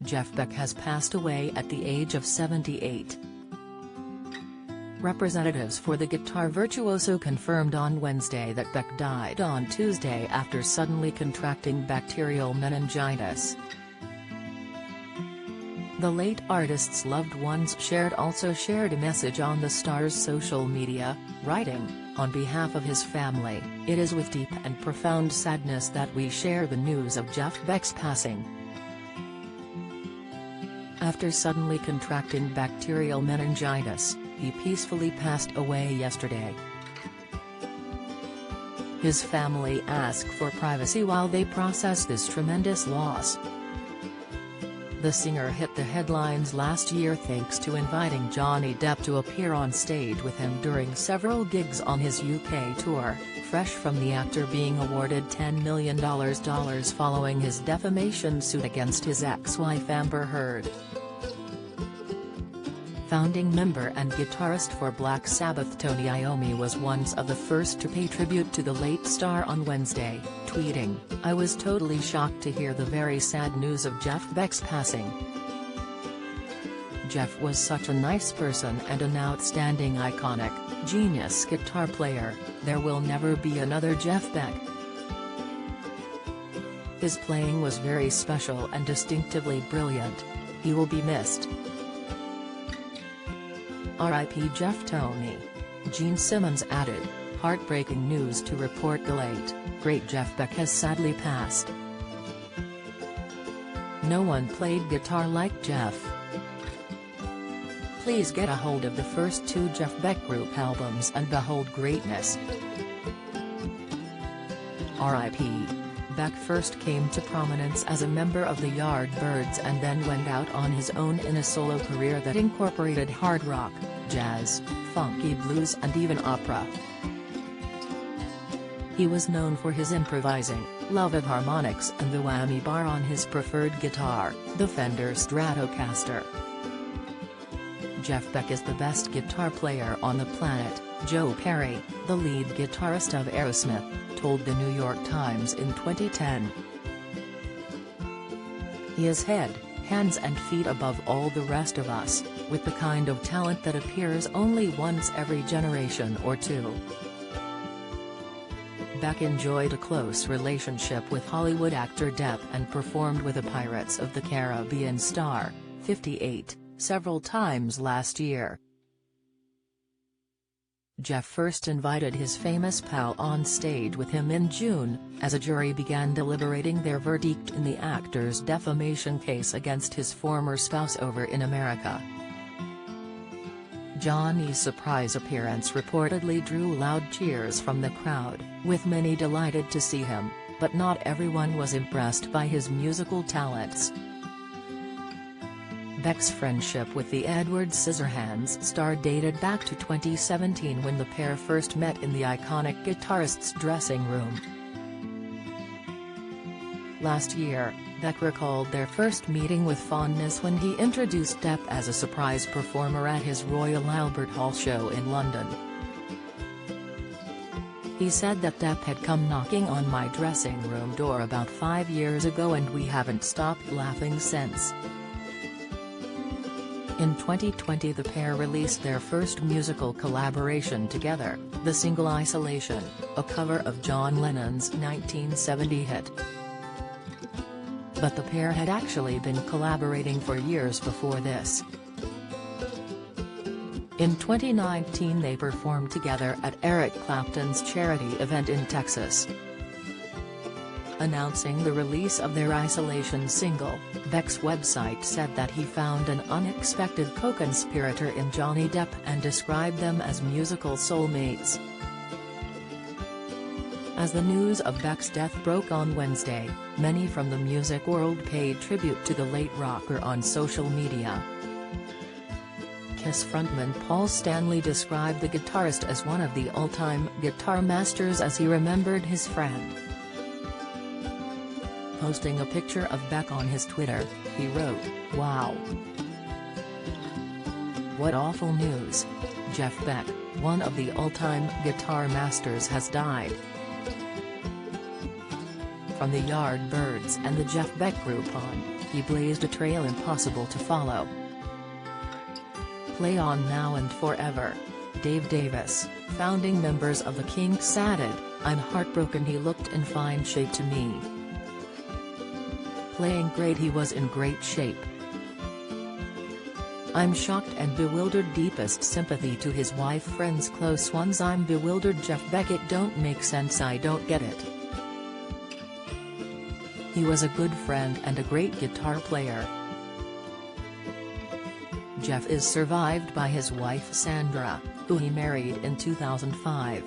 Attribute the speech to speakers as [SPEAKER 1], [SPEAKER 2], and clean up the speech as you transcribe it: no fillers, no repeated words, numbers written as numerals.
[SPEAKER 1] Jeff Beck has passed away at the age of 78. Representatives for the guitar virtuoso confirmed on Wednesday that Beck died on Tuesday after suddenly contracting bacterial meningitis. The late artist's loved ones also shared a message on the star's social media, writing, "On behalf of his family, it is with deep and profound sadness that we share the news of Jeff Beck's passing. After suddenly contracting bacterial meningitis, he peacefully passed away yesterday. His family ask for privacy while they process this tremendous loss." The singer hit the headlines last year thanks to inviting Johnny Depp to appear on stage with him during several gigs on his UK tour, fresh from the actor being awarded $10 million following his defamation suit against his ex-wife Amber Heard. Founding member and guitarist for Black Sabbath Tony Iommi was one of the first to pay tribute to the late star on Wednesday, tweeting, "I was totally shocked to hear the very sad news of Jeff Beck's passing. Jeff was such a nice person and an outstanding iconic, genius guitar player. There will never be another Jeff Beck. His playing was very special and distinctively brilliant. He will be missed. R.I.P. Jeff." Tony. Gene Simmons added, "Heartbreaking news to report the late, great Jeff Beck has sadly passed. No one played guitar like Jeff. Please get a hold of the first 2 Jeff Beck group albums and behold greatness. R.I.P. Beck first came to prominence as a member of the Yardbirds and then went out on his own in a solo career that incorporated hard rock, jazz, funky blues and even opera. He was known for his improvising, love of harmonics and the whammy bar on his preferred guitar, the Fender Stratocaster. Jeff Beck is the best guitar player on the planet," Joe Perry, the lead guitarist of Aerosmith, told the New York Times in 2010. "He is head, hands and feet above all the rest of us, with the kind of talent that appears only once every generation or two." Beck enjoyed a close relationship with Hollywood actor Depp and performed with a Pirates of the Caribbean star, 58, several times last year. Jeff first invited his famous pal on stage with him in June, as a jury began deliberating their verdict in the actor's defamation case against his former spouse over in America. Johnny's surprise appearance reportedly drew loud cheers from the crowd, with many delighted to see him, but not everyone was impressed by his musical talents. Beck's friendship with the Edward Scissorhands star dated back to 2017 when the pair first met in the iconic guitarist's dressing room. Last year, Beck recalled their first meeting with fondness when he introduced Depp as a surprise performer at his Royal Albert Hall show in London. He said that Depp had come knocking on my dressing room door about 5 years ago and we haven't stopped laughing since. In 2020 the pair released their first musical collaboration together, the single Isolation, a cover of John Lennon's 1970 hit. But the pair had actually been collaborating for years before this. In 2019 they performed together at Eric Clapton's charity event in Texas. Announcing the release of their Isolation single, Beck's website said that he found an unexpected co-conspirator in Johnny Depp and described them as musical soulmates. As the news of Beck's death broke on Wednesday, many from the music world paid tribute to the late rocker on social media. Kiss frontman Paul Stanley described the guitarist as one of the all-time guitar masters as he remembered his friend. Posting a picture of Beck on his Twitter, he wrote, "Wow. What awful news. Jeff Beck, one of the all-time guitar masters has died." From the Yardbirds and the Jeff Beck Group on He blazed a trail impossible to follow. Play on now and forever. Dave Davis, founding members of the Kinks added, "I'm heartbroken he looked in fine shape to me. Playing great, he was in great shape. I'm shocked and bewildered, deepest sympathy to his wife, friends, close ones. I'm bewildered. Jeff Beck, it don't make sense, I don't get it. He was a good friend and a great guitar player." Jeff is survived by his wife Sandra, who he married in 2005.